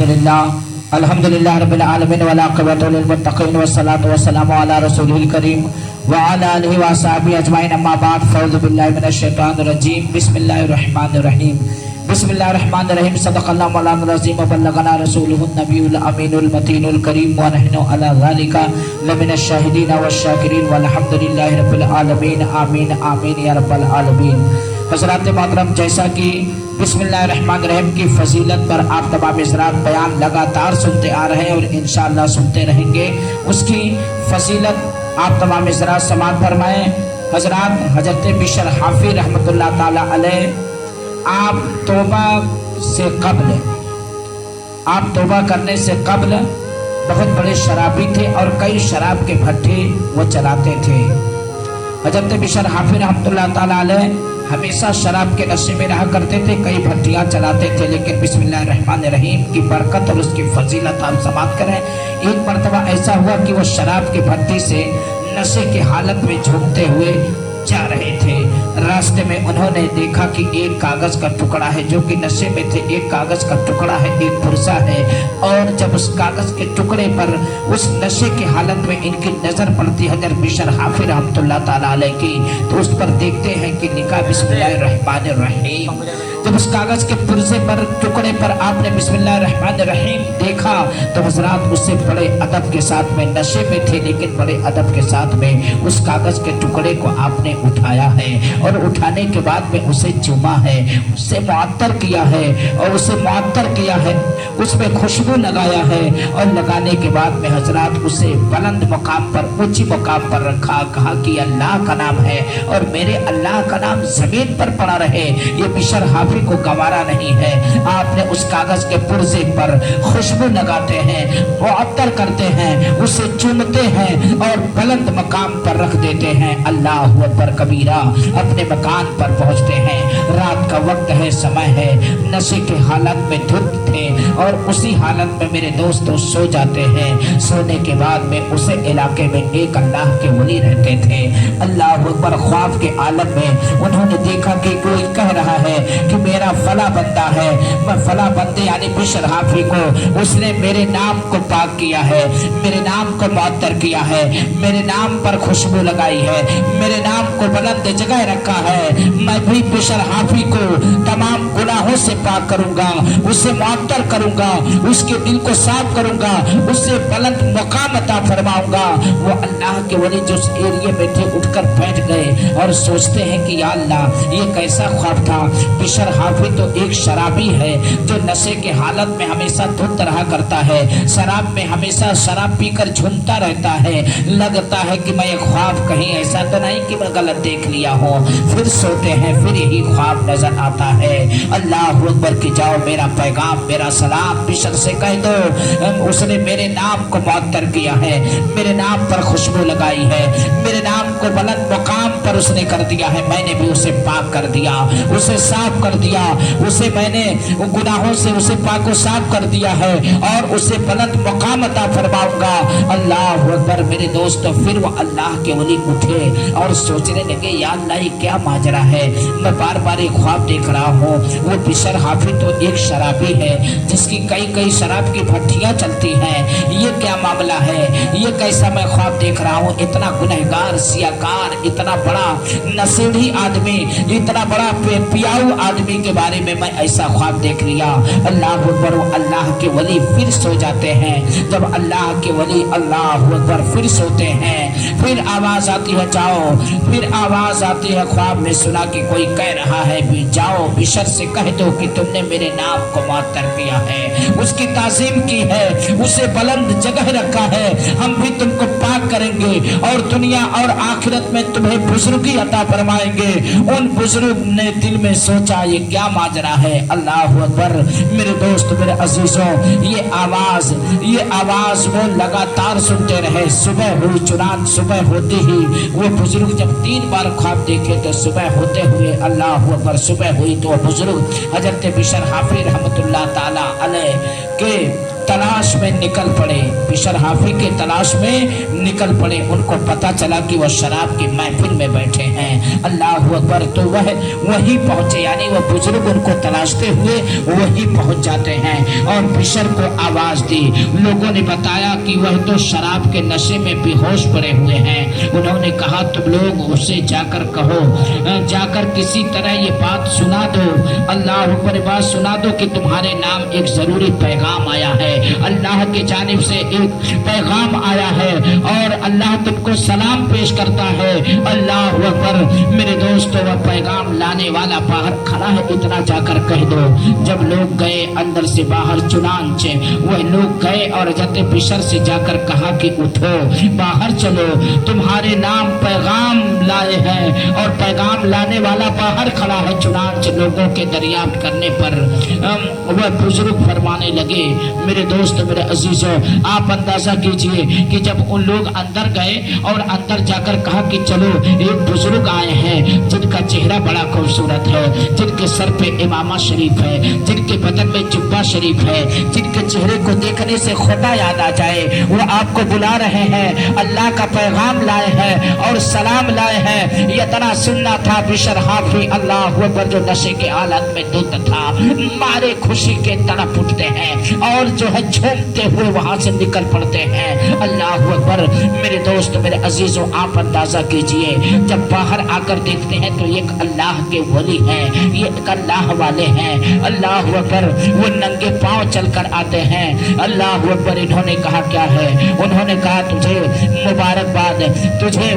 अल्हम्दुलिल्लाह रब्बिल आलमीन वल आक़िबतु लिल मुत्तक़ीन वस्सलातु वस्सलामु अला रसूलिल करीम व अला आलिहि व अस्हाबिहि अजमाइन अम्मा बाद फ़अऊज़ु बिल्लाहि मिनश शैतानिर रजीम बिस्मिल्लाहिर रहमानिर रहीम बिस्मिल्लाहिर रहमानिर रहीम सदक़ल्लाहु मौलाना अज़ीम व बल्लगना रसूलुहुन नबियुल अमीनुल मतीनुल करीम व नहनु अला ज़ालिका लमिनश शाहिदीन वश-शाकिरीन वल्हम्दुलिल्लाहि रब्बिल आलमीन आमीन आमीन या रब्बल आलमीन। हज़रात मोहतरम, जैसा कि बिस्मिल्लाहिर्रहमानिर्रहीम की फजीलत पर आप तमाम हज़रात बयान लगातार सुनते आ रहे हैं और इंशाअल्लाह सुनते रहेंगे, उसकी फजीलत आप तमाम हज़रात समाअत फरमाएं। हज़रात, हज़रत बिशर हाफी रहमतुल्लाह ताला अलैह आप तौबा करने से कब्ल बहुत बड़े शराबी थे और कई शराब के भट्ठे वो चलाते थे। हज़रत बिशर हाफी रहमतुल्लाह ताला अलैह हमेशा शराब के नशे में रहा करते थे, कई भट्टियाँ चलाते थे, लेकिन बिस्मिल्लाहिर्रहमानिर्रहीम की बरकत और उसकी फजीलत आप समाप्त करें। एक मरतबा ऐसा हुआ कि वो शराब की भट्टी से नशे की हालत में झूमते हुए जा रहे थे। रास्ते में उन्होंने देखा कि एक कागज का टुकड़ा है, जो कि नशे में थे। एक कागज का टुकड़ा है, एक पुर्जा है, और जब उस कागज के टुकड़े पर उस नशे की हालत में इनकी नजर पड़ती है हज़रत बिशर हाफी रहमतुल्लाह ताला अलैह की, तो उस पर देखते हैं कि लिखा बिस्मिल्लाहिर्रहमानिर्रहीम। जब उस कागज के पुर्जे पर टुकड़े पर आपने बिस्मिल्लाहिर्रहमानिर्रहीम देखा तो हजरात उससे बड़े अदब के साथ में, नशे में थे लेकिन बड़े अदब के साथ में उस कागज के टुकड़े को आपने उठाया है और उठाने के बाद में उसे चूमा है, उसे मुअत्तर किया है और उसे मुअत्तर किया है, उसमें खुशबू लगाया है और लगाने के बाद में हजरात उसे बुलंद मुकाम पर, ऊंची मुकाम पर रखा। कहा कि अल्लाह का नाम है और मेरे अल्लाह का नाम जमीन पर पड़ा रहे, ये बिशर हाफी को गवारा नहीं है। आपने उस कागज के पुर्जे पर खुशबू लगाते हैं, मुअत्तर करते हैं, उसे चूमते हैं और बुलंद मकाम पर रख देते हैं। अल्लाह अकबर कबीरा। अपने मकान पर पहुंचते हैं, रात का वक्त है, समय है, नशे के हालत में धुत थे और उसी हालत में मेरे दोस्तों सो जाते हैं। सोने के बाद में उसे इलाके में एक अल्लाह के वली रहते थे। अल्लाह अकबर, ख्वाब के आलम में उन्होंने देखा कि कोई कह रहा है कि मेरा फला बंदा है, मैं फला बंदे यानी बिशर हाफी को, उसने मेरे नाम को पाक किया है, मेरे नाम को मुअत्तर किया है, मेरे नाम पर खुशबू लगाई है, मेरे नाम को बुलंद जगह रखा है। मैं भी बिशर हाफी को तमाम गुनाहों से पाक करूंगा, उसे मुअत्तर करूंगा, उसके दिल को साफ करूंगा, उससे बुलंद मुकाम अता फरमाऊंगा। वो अल्लाह के वली जो उस एरिया में थे उठकर बैठ गए और सोचते हैं कि या अल्लाह, ये कैसा ख्वाब था। बिशर हाफी तो एक शराबी है जो नशे के हालत में हमेशा धुत रहा करता है, शराब में हमेशा शराब पीकर झूमता रहता है। लगता है कि मैं ये ख्वाब कहीं ऐसा तो नहीं कि मैं गलत देख लिया हूँ। फिर सोते हैं, फिर यही ख्वाब नजर आता है। अल्लाह अकबर की जाओ, मेरा पैगाम, मेरा सलाम बिशर से कह दो, उसने मेरे नाम को मुअत्तर किया है, मेरे नाम पर खुशबू लगाई है, मेरे नाम को बुलंद मुकाम पर उसने कर दिया है। मैंने भी उसे पाक कर दिया, उसे साफ कर दिया, उसे मैंने गुनाहों से उसे पाक व साफ कर दिया है और उसे बुलंद मुकाम अता फरमाऊंगा। अल्लाह अकबर। मेरे दोस्तों, फिर वो अल्लाह के वली उठे और सोचने लगे, या अल्लाह ये क्या माजरा है, मैं बार बार एक ख्वाब देख रहा हूँ। वो बिशर हाफी तो एक शराबी है जिसकी कई कई शराब की भट्टियाँ चलती हैं, ये क्या मामला है, ये कैसा मैं ख्वाब देख रहा हूँ। इतना गुनहगार, सियाकार, इतना बड़ा नशेड़ी आदमी, इतना बड़ा पियाऊ आदमी के बारे में मैं ऐसा ख्वाब देख लिया। अल्लाह अकबर। अल्लाह के वली फिर सो जाते हैं। जब अल्लाह के वली अल्लाह अकबर फिर सोते हैं, फिर आवाज आती है जाओ, फिर आवाज आती है, ख्वाब में सुना कि कोई कह रहा है भी जाओ बिशर से कह दो कि तुमने मेरे नाम को मुअत्तर किया है, उसकी ताज़ीम की है, उसे बुलंद जगह रखा है। हम भी तुमको पाक करेंगे और दुनिया और आखिरत में तुम्हें बुजुर्गी अता फरमाएंगे। उन बुजुर्ग ने दिल में सोचा, ये क्या माजरा है। अल्लाह अकबर। मेरे दोस्त, मेरे अजीजों, ये आवाज वो लगातार सुनते रहे। सुबह हुई, चुनान सुबह होती ही वो बुजुर्ग जब 3 बार ख्वाब देखे तो सुबह होते हुए अल्लाह अकबर सुबह हुई तो बुजुर्ग हजरत बिशर हाफी रहमतुल्लाह ताला अलैह के तलाश में निकल पड़े, बिशर हाफी के तलाश में निकल पड़े। उनको पता चला कि वह शराब की महफिल में बैठे हैं। अल्लाह अकबर। तो वही पहुंचे, यानी वह बुजुर्ग उनको तलाशते हुए वही पहुंच जाते हैं और बिशर को आवाज दी। लोगों ने बताया कि वह तो शराब के नशे में बेहोश पड़े हुए हैं। उन्होंने कहा तुम लोग उसे जाकर कहो, जाकर किसी तरह ये बात सुना दो, अल्लाह अकबर, बात सुना दो कि तुम्हारे नाम एक जरूरी पैगाम आया है, अल्लाह की जानिब से एक पैगाम आया है और अल्लाह तुमको सलाम पेश करता है। अल्लाह अकबर। मेरे दोस्तों, वह पैगाम लाने वाला बाहर खड़ा है, इतना जाकर कह दो। जब लोग गए अंदर से बाहर, चुनांचे वह लोग गए और हज़रत बिशर से जाकर कहा कि उठो, बाहर चलो, तुम्हारे नाम पैगाम लाए हैं और पैगाम लाने वाला बाहर खड़ा है। चुनांचे लोगों के दरियाफ्त करने पर वह बुजुर्ग फरमाने लगे, मेरे दोस्त, मेरे अजीजों, आप अंदाजा कीजिए कि जब उन लोग अंदर गए और अंदर जाकर कहा कि चलो, एक बुजुर्ग आए हैं जिनका चेहरा बड़ा खूबसूरत है, जिनके सर पे इमामा शरीफ है, जिनके बदन में जुब्बा शरीफ है, जिनके चेहरे को देखने से खुदा याद आ जाए, वो आपको बुला रहे हैं, अल्लाह का पैगाम लाए हैं और सलाम लाए हैं। ये तना सुनना था। बिशर हाफी अल्लाह अकबर जो नशे के हालत में धुत था, मारे खुशी के तड़प उठते हैं और जो है झूमते हुए वहां से निकल पड़ते हैं। अल्लाह अकबर। मेरे दोस्त, मेरे अजीजों, आप अंदाजा कीजिए, जब बाहर आकर देखते हैं तो एक अल्लाह के वली हैं, ये एक अल्लाह वाले हैं। अल्लाह अकबर। वो नंगे पांव चलकर आते हैं। अल्लाह अकबर। इन्होंने कहा क्या है? उन्होंने कहा तुझे मुबारकबाद, तुझे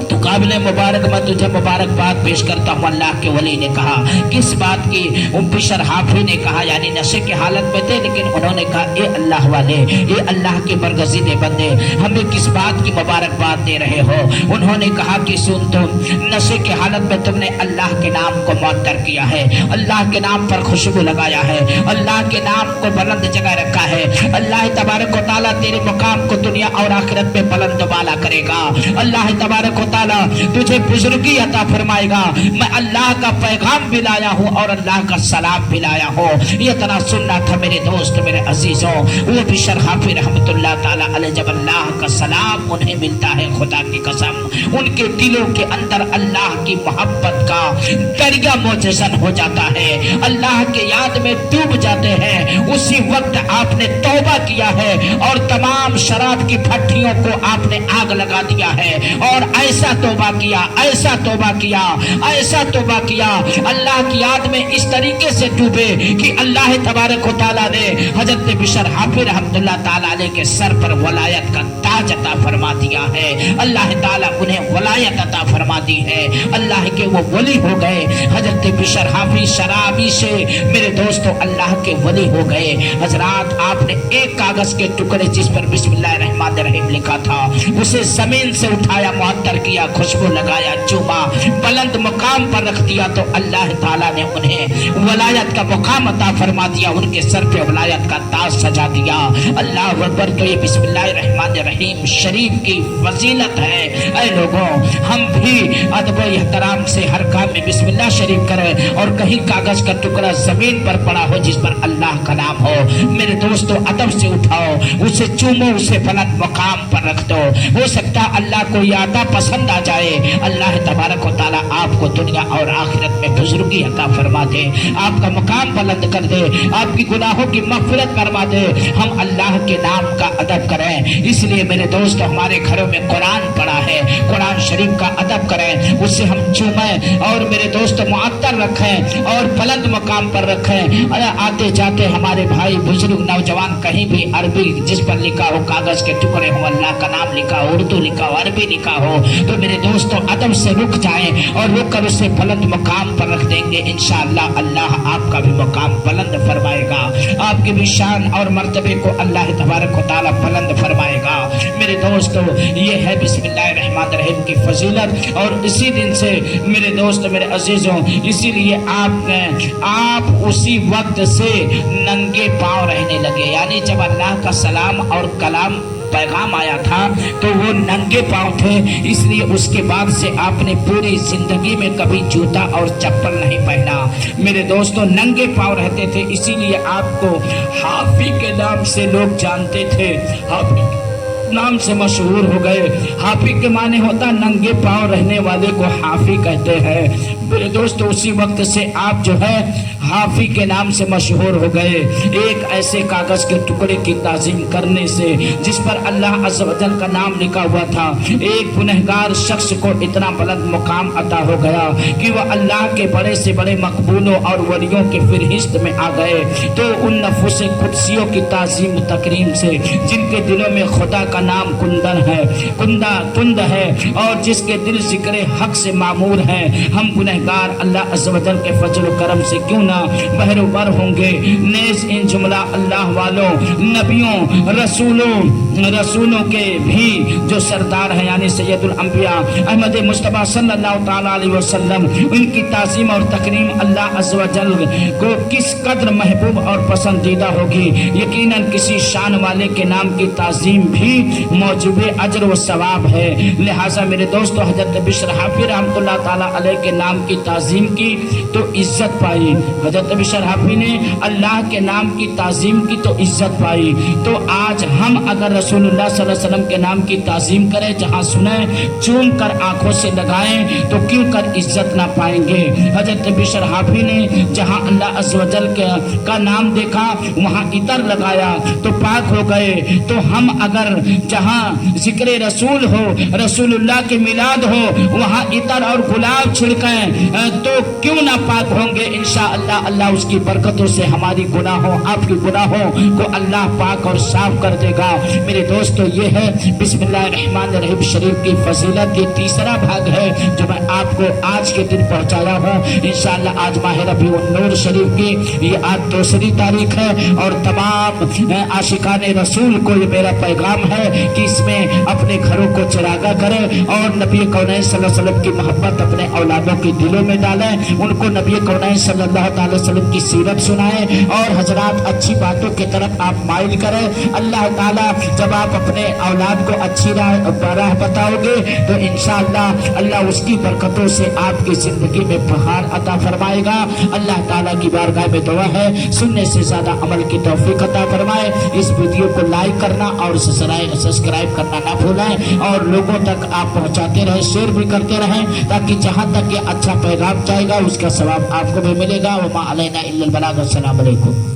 तो काबिल मुबारक, मैं तुझे मुबारकबाद पेश करता हूँ। अल्लाह के वली ने कहा, किस बात की? बिशर हाफी ने कहा, यानी नशे की हालत में थे, लेकिन उन्होंने कहा, ए अल्लाह वाले, ये अल्लाह के बरगज़ीदे बंदे, हमें किस बात की मुबारकबाद दे रहे हो? उन्होंने कहा कि सुन, तुम नशे की हालत में तुमने अल्लाह के नाम को मुअत्तर किया है, अल्लाह के नाम पर खुशबू लगाया है, अल्लाह के नाम को बुलंद जगह रखा है। अल्लाह तबारक व तआला तेरे मुकाम को दुनिया और आखिरत में बुलंद बाला करेगा। अल्लाह तबारक तुझे बुजुर्गी अता फरमाएगा। मैं अल्लाह का पैगाम भी लाया हूँ और अल्लाह का सलाम भी लाया हूँ। ये तना सुनना था मेरे दोस्त, मेरे अजीजों। वो बिशर हाफी रहमतुल्लाह ताला अलैह, जब अल्लाह का सलाम उन्हें मिलता है, खुदा की कसम, उनके दिलों के अंदर अल्लाह की मोहब्बत का दरिया मोजज़न हो जाता है, अल्लाह के याद में डूब जाते हैं। उसी वक्त आपने तौबा किया है और तमाम शराब की भट्टियों को आपने आग लगा दिया है और ऐसा तौबा किया, ऐसा तौबा किया, ऐसा तौबा किया, अल्लाह की याद में इस तरीके से डूबे कि अल्लाह तबारक व तआला ने हजरत बिशर हाफी रहमतुल्लाह ताला अलैह के सर पर वलायत का ताज अता फरमा दिया है। अल्लाह ताला उन्हें वलायत अता फरमा दी है, अल्लाह के वो वली हो गए। हजरत बिशर हाफी शराबी से मेरे दोस्तों अल्लाह के वली हो गए। हजरात, आपने एक कागज के टुकड़े जिस पर बिस्मिल्लाहिर रहमानिर रहीम लिखा था, उसे जमीन से उठाया, मुअत्तर किया, खुशबू लगाया, चूमा, बुलंद मुकाम पर रख दिया, तो अल्लाह ताला ने उन्हें वलायत का मुकाम अता फरमा दिया, उनके सर पे वलायत का ताज सजा दिया। अल्लाह अकबर। तो ये बिस्मिल्लाहिर रहमानिर रहीम शरीफ की फजीलत है। ऐ लोगों, हम भी अदब एहतराम से हर काम में बिस्मिल्लाह शरीफ करें और कहीं कागज का टुकड़ा जमीन पर पड़ा हो जिस पर अल्लाह का नाम हो, मेरे दोस्तों अदब से उठाओ, उसे चूमो, उसे बुलंद मुकाम पर रख दो। हो सकता अल्लाह को यादा पसंद आ जाए। अल्लाह तबारक व तआला आपको दुनिया और आखिरत में बुजुर्गी अता फरमा दे, आपका मुकाम बुलंद कर दे, आपकी गुनाहों की मग़फ़िरत फरमा दे। हम अल्लाह के नाम का अदब करें। इसलिए मेरे दोस्त, हमारे घरों में कुरान पढ़ा है, कुरान शरीफ का अदब करें, उससे हम चूमें और मेरे दोस्त मुअत्तर रखें और बुलंद मुकाम पर रखें। आते जाते हमारे भाई बुजुर्ग नौजवान कहीं भी अरबी जिस पर लिखा हो, कागज के टुकड़े हो, अल्लाह का नाम लिखा हो, उर्दू लिखा हो, अरबी लिखा हो, तो मेरे दोस्तों अदब से रुक जाएं और रुक कर उसे बुलंद मुकाम पर रख देंगे। इंशाअल्लाह अल्लाह आपका भी मुकाम बुलंद फरमाएगा, आपकी भी शान और मर्तबे को अल्लाह तबारक व तआला बुलंद फरमाएगा। मेरे दोस्तों, ये है बिस्मिल्लाहिर रहमानिर रहीम की फजीलत और इसी दिन से मेरे दोस्त, मेरे अजीजों, इसीलिए आप उसी वक्त से नंगे पांव रहने लगे। यानी जब अल्लाह का सलाम और कलाम पैगाम आया था तो वो नंगे पांव थे, इसलिए उसके बाद से आपने पूरी जिंदगी में कभी जूता और चप्पल नहीं पहना। मेरे दोस्तों, नंगे पांव रहते थे, इसीलिए आपको हाफी के नाम से लोग जानते थे, हाफी नाम से मशहूर हो गए। हाफी के माने होता नंगे पांव रहने वाले को हाफी कहते हैं। मेरे दोस्तों, उसी वक्त से आप जो है हाफी के नाम से मशहूर हो गए, एक ऐसे कागज के टुकड़े की ताजीम करने से जिस पर अल्लाह अज़्ज़ व जल का नाम लिखा हुआ था। एक गुनहगार शख्स को इतना बुलंद मुकाम अता हो गया कि वह अल्लाह के बड़े से बड़े मकबूलों और वलियों के फिहरिस्त में आ गए। तो उन नफूस कुदसियों की ताजीम तकरीम से जिनके दिलों में खुदा का नाम कुंद है और जिसके दिल जिक्र हक से मामूर है, हम गुनहगार अल्लाह अज़्ज़ व जल के फजल व करम से क्यों ना बहरोबर होंगे। नेज़ इन जुमला अल्लाह वालों, नबियों, रसूलों के भी जो सरदार हैं यानी सैयदुल अंबिया अहमद मुस्तफ़ा सल्लल्लाहु ताला अलैहि वसल्लम, उनकी ताज़ीम और तकरीम अल्लाह अज़्ज़ व जल को किस कदर महबूब और पसंदीदा होगी। यकीनन किसी शान वाले के नाम की ताज़ीम भी मौजूब अजर व सवाब है। लिहाजा मेरे दोस्तों, हजरत बिश्र हाफी रहमतुल्लाह ताला अलैह के नाम की ताज़ीम की तो इज्जत पाई। हजरत बिश्र हाफी ने अल्लाह के नाम की ताज़ीम की तो इज्जत पाई। तो आज हम अगर रसूलुल्लाह सल्लल्लाहु अलैहि वसल्लम के नाम की ताज़ीम करें, जहाँ सुने चूम कर आंखों से लगाएं, तो क्यों कर इज्जत ना पाएंगे। हजरत बिश्र हाफी ने जहाँ अल्लाह अज़्ज़ व जल का नाम देखा वहाँ इतर लगाया तो पाक हो गए। तो हम अगर जहाँ जिक्र रसूल हो, रसूलुल्लाह के मिलाद हो, वहाँ इतर और गुलाब छिड़कें तो क्यों ना पाक होंगे। इंशाअल्लाह अल्लाह उसकी बरकतों से हमारी गुनाहों, आपकी गुनाहों को अल्लाह पाक और साफ कर देगा। मेरे दोस्तों, ये है बिस्मिल्लाहिर्रहमानिर्रहीम शरीफ की फजीलत, ये तीसरा भाग है जो मैं आपको आज के दिन पहुंचाया हूँ। इंशाअल्लाह आज माह रबीउन नूर शरीफ की ये आज दूसरी तारीख है और तमाम आशिकाने रसूल को ये मेरा पैगाम है कि इसमें अपने घरों को चिरागा करें और नबी कौनैन सल्लल्लाहु अलैहि वसल्लम की मोहब्बत अपने औलादों के दिलों में डालें, उनको नबी कौनैन सल्लल्लाहु अलैहि वसल्लम की सीरत सुनाएं और हजरात अच्छी बातों की तरफ आप माइल करें। अल्लाह ताला जब आप अपने औलाद को अच्छी राह बताओगे तो इंशाअल्लाह अल्लाह उसकी बरकतों से आपकी जिंदगी में बहार अता फरमाएगा। अल्लाह ताला की बारगाह में दुआ है सुनने से ज्यादा अमल की तौफीक अता फरमाए। इस वीडियो को लाइक करना और सब्सक्राइब करना ना भूलें और लोगों तक आप पहुंचाते रहें, शेयर भी करते रहें ताकि जहां तक ये अच्छा पैगाम जाएगा उसका सवाब आपको भी मिलेगा। वमा अलैना इल्लल बलाग। अस्सलाम वालेकुम।